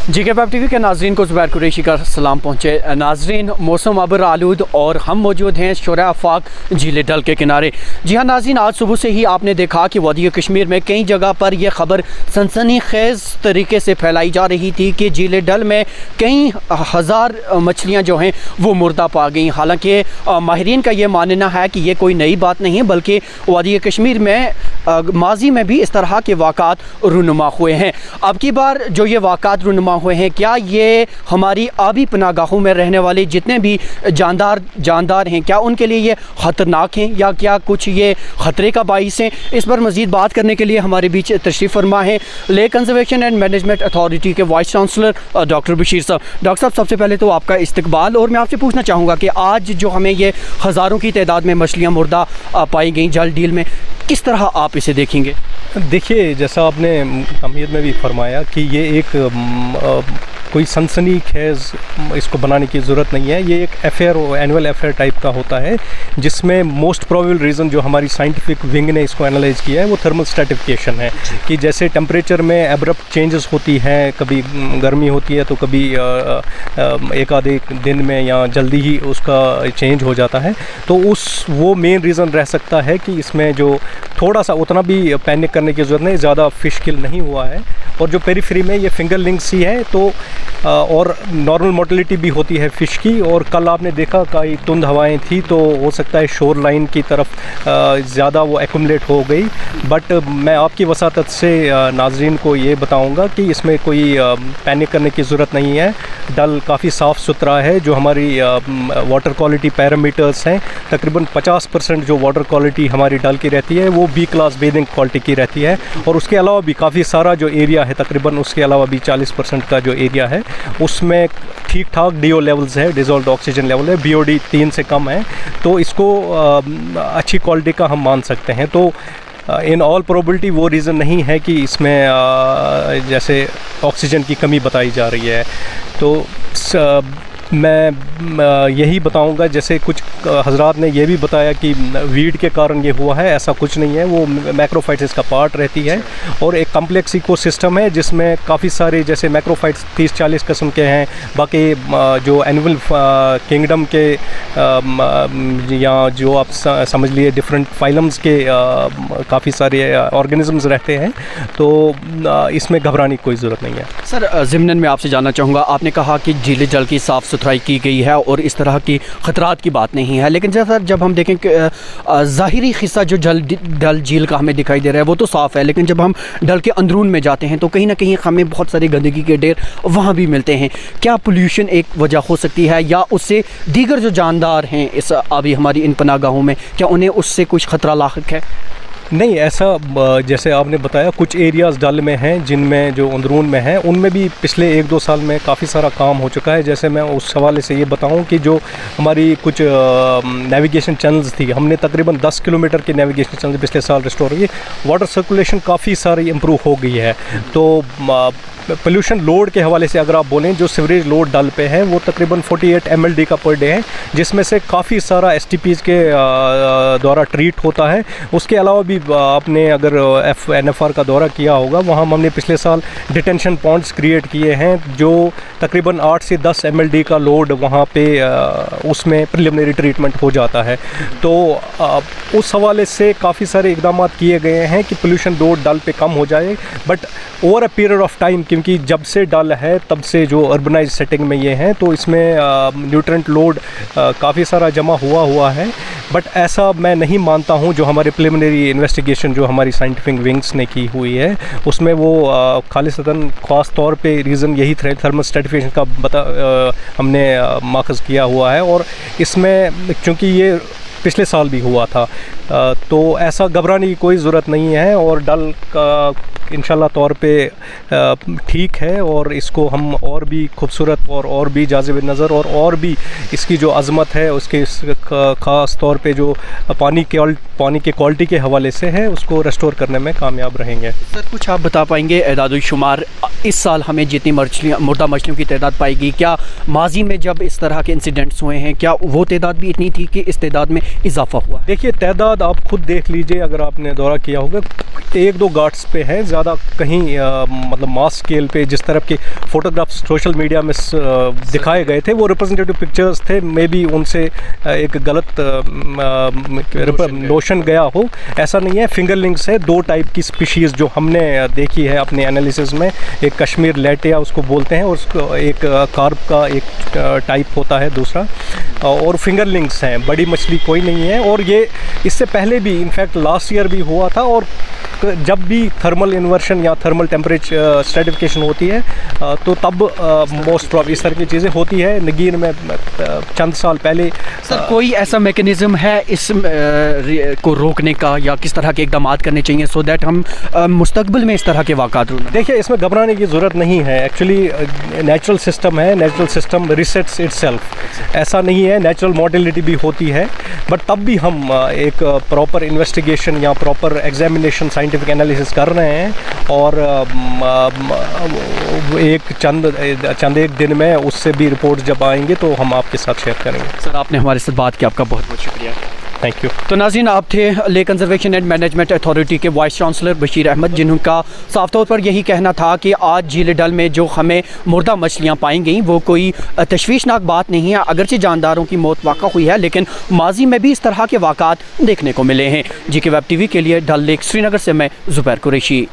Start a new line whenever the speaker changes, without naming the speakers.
GK5 TV के नाजरीन को ज़ुबैर कुरैशी का सलाम पहुँचे। नाजरीन, मौसम अबर आलूद और हम मौजूद हैं शोरा आफाक झील डल के किनारे। जी हाँ नाजरीन, आज सुबह से ही आपने देखा कि वादी कश्मीर में कई जगह पर यह खबर सनसनीखेज़ तरीके से फैलाई जा रही थी कि झील डल में कई हज़ार मछलियाँ जो हैं वो मुर्दा पा गई। हालाँकि माहिरीन का ये मानना है कि ये कोई नई बात नहीं है, बल्कि वादी कश्मीर में माजी में भी इस तरह के वाक़ात रूनुमा हुए हैं। अब की बार जो ये वाक़ात रूनुमा हुए हैं, क्या ये हमारी आबी पनागाहों में रहने वाले जितने भी जानदार हैं, क्या उनके लिए ये ख़तरनाक हैं या क्या कुछ ये ख़तरे का बाइस हैं? इस पर मज़ीद बात करने के लिए हमारे बीच तशरीफ़ फरमा है lake conservation and management authority के वाइस चांसलर डॉक्टर बशीर साहब। डॉक्टर साहब, सबसे पहले तो आपका इस्तकबाल, और मैं आपसे पूछना चाहूँगा कि आज जो हमें ये हज़ारों की तादाद में मछलियाँ मुर्दा पाई गई जल डील में, किस तरह आप इसे देखेंगे?
देखिए, जैसा आपने अमीर में भी फरमाया कि ये एक कोई सनसनीखेज़ इसको बनाने की ज़रूरत नहीं है। ये एक अफेयर, एनुअल अफेयर टाइप का होता है, जिसमें मोस्ट प्रोबेबल रीज़न जो हमारी साइंटिफिक विंग ने इसको एनालाइज किया है वो थर्मल स्ट्रैटिफिकेशन है कि जैसे टेम्परेचर में एब्रप्ट चेंजेस होती हैं, कभी गर्मी होती है तो कभी एक आधे दिन में या जल्दी ही उसका चेंज हो जाता है। तो वो मेन रीज़न रह सकता है कि इसमें जो थोड़ा सा, उतना भी पैनिक करने की ज़रूरत नहीं, ज़्यादा फ़िश किल नहीं हुआ है। और जो पेरीफ्री में ये फिंगरलिंग्स ही है, तो और नॉर्मल मोटिलिटी भी होती है फ़िश की। और कल आपने देखा कई तुंद हवाएं थी, तो हो सकता है शोर लाइन की तरफ ज़्यादा वो एक्युमुलेट हो गई। बट मैं आपकी वसातत से नाजरीन को ये बताऊंगा कि इसमें कोई पैनिक करने की ज़रूरत नहीं है। डल काफ़ी साफ़ सुथरा है। जो हमारी वाटर क्वालिटी पैरामीटर्स हैं, तकरीबन 50% जो वाटर क्वालिटी हमारी डल की रहती है वो बी क्लास बेदिंग क्वालिटी की रहती है। और उसके अलावा भी काफ़ी सारा जो एरिया है, तकरीबन उसके अलावा भी 40% का जो एरिया है उसमें ठीक ठाक DO लेवल्स है, डिज़ोल्व्ड ऑक्सीजन लेवल है, BOD 3 से कम है। तो इसको अच्छी क्वालिटी का हम मान सकते हैं। तो इन ऑल प्रोबेबिलिटी वो रीज़न नहीं है कि इसमें जैसे ऑक्सीजन की कमी बताई जा रही है। तो मैं यही बताऊंगा, जैसे कुछ हजरात ने ये भी बताया कि वीड के कारण ये हुआ है, ऐसा कुछ नहीं है। वो मैक्रोफाइट्स का पार्ट रहती है और एक कम्प्लेक्स इकोसिस्टम है जिसमें काफ़ी सारे जैसे मैक्रोफाइट्स 30-40 किस्म के हैं। बाकी जो एनिमल किंगडम के या जो आप समझ लिए डिफरेंट फाइलम्स के काफ़ी सारे ऑर्गेनिजम्स रहते हैं। तो इसमें घबराने की कोई ज़रूरत नहीं है।
सर, ज़िमनन में आपसे जानना चाहूँगा, आपने कहा कि झील जल की साफ़ सुथराई की गई है और इस तरह की ख़तरात की बात नहीं है, लेकिन जैसा जब हम देखें कि ज़ाहिरी हिस्सा जो डल झील का हमें दिखाई दे रहा है वो तो साफ़ है, लेकिन जब हम डल के अंदरून में जाते हैं तो कहीं ना कहीं हमें बहुत सारी गंदगी के ढेर वहाँ भी मिलते हैं। क्या पोल्यूशन एक वजह हो सकती है, या उससे दीगर जो जानदार हैं इस अभी हमारी इन पनागाहों में, क्या उन्हें उससे कुछ ख़तरा लाहिक है?
नहीं, ऐसा जैसे आपने बताया कुछ एरियाज़ डल में हैं जिनमें जो अंदरून में हैं, उनमें भी पिछले 1-2 साल में काफ़ी सारा काम हो चुका है। जैसे मैं उस हवाले से ये बताऊं कि जो हमारी कुछ नेविगेशन चैनल्स थी, हमने तकरीबन 10 किलोमीटर के नेविगेशन चैनल पिछले साल रिस्टोर हुई। वाटर सर्कुलेशन काफ़ी सारी इम्प्रूव हो गई है। तो पोल्यूशन लोड के हवाले से अगर आप बोलें, जो सीवरेज लोड डल पे है वो तकरीबन 48 MLD का पर डे है, जिसमें से काफ़ी सारा STPs के द्वारा ट्रीट होता है। उसके अलावा भी आपने अगर NFR का दौरा किया होगा, वहाँ हमने पिछले साल डिटेंशन पॉइंट्स क्रिएट किए हैं जो तकरीबन 8 से 10 MLD का लोड वहाँ पे उसमें प्रिलिमिनरी ट्रीटमेंट हो जाता है। तो उस हवाले से काफ़ी सारे इकदाम किए गए हैं कि पोल्यूशन लोड डल पे कम हो जाए। But over a period of time, क्योंकि जब से डल है तब से जो अर्बनाइज सेटिंग में ये हैं, तो इसमें न्यूट्रेंट लोड काफ़ी सारा जमा हुआ है। बट ऐसा मैं नहीं मानता हूँ। जो हमारे प्रिलिमिनरी इन्वेस्टिगेशन जो हमारी साइंटिफिक विंग्स ने की हुई है, उसमें वो खालिसतन ख़ास तौर पे रीज़न यही थर्मल स्ट्रैटिफिकेशन का हमने मार्कस किया हुआ है। और इसमें चूँकि ये पिछले साल भी हुआ था, तो ऐसा घबराने की कोई ज़रूरत नहीं है। और डल का इंशाल्लाह तौर पे ठीक है, और इसको हम और भी खूबसूरत और भी जाज़िब नज़र और भी इसकी जो अज़मत है उसके ख़ास तौर पे जो पानी के क्वालिटी के हवाले से है, उसको रेस्टोर करने में कामयाब रहेंगे।
सर, कुछ आप बता पाएंगे एदाद-ओ-शुमार, इस साल हमें जितनी मुर्दा मछलियों की तादाद पाई गई, क्या माजी में जब इस तरह के इंसिडेंट्स हुए हैं क्या वो तादाद भी इतनी थी कि इस तादाद में इजाफा हुआ?
देखिए, तादाद आप खुद देख लीजिए, अगर आपने दौरा किया होगा 1-2 घाट्स पे है, ज़्यादा कहीं मतलब मास स्केल पे जिस तरह के फ़ोटोग्राफ सोशल मीडिया में दिखाए गए थे वो रिप्रेजेंटेटिव पिक्चर्स थे, मे बी उनसे एक गलत नोशन गया हो, ऐसा नहीं है। फिंगरलिंग्स है, 2 टाइप की स्पीशीज़ जो हमने देखी है अपने एनालिसिस में, एक कश्मीर लेटिया उसको बोलते हैं और उसको एक कार्प का एक टाइप होता है दूसरा, और फिंगरलिंग्स हैं, बड़ी मछली कोई नहीं है। और ये इससे पहले भी इनफैक्ट लास्ट ईयर भी हुआ था, और जब भी थर्मल इन्वर्शन या थर्मल टेम्परेचर स्ट्रेटिफिकेशन होती है तो तब मोस्ट प्रॉब्लम इस तरह की चीज़ें होती है। नगीन में चंद साल पहले
सर कोई ऐसा मैकेनिज़्म है इस को रोकने का, या किस तरह के इकदाम करने चाहिए सो दैट हम मुस्तकबिल में इस तरह के वाक़ात रोक?
देखिए, इसमें घबराने की ज़रूरत नहीं है। एक्चुअली नेचुरल सिस्टम है, नेचुरल सिस्टम रिसेट्स इटसेल्फ, ऐसा नहीं है। नेचुरल मॉर्टेलिटी भी होती है, बट तब भी हम एक प्रॉपर इन्वेस्टिगेशन या प्रॉपर एग्जामिनेशन साइंटिफिक एनालिसिस कर रहे हैं, और एक चंद एक दिन में उससे भी रिपोर्ट जब आएंगे तो हम आपके साथ शेयर करेंगे।
सर आपने हमारे साथ बात की, आपका बहुत बहुत शुक्रिया।
Thank you.
तो नाज़रीन, आप थे lake conservation and management authority के वाइस चांसलर बशीर अहमद, जिनका साफ तौर पर यही कहना था कि आज झील डल में जो हमें मुर्दा मछलियाँ पाई गई वो कोई तशवीशनाक बात नहीं है। अगरचे जानदारों की मौत वाक़ा हुई है, लेकिन माजी में भी इस तरह के वाक़ात देखने को मिले हैं। GK वेब TV के लिए डल लेक श्रीनगर से मैं ज़ुबैर कुरैशी।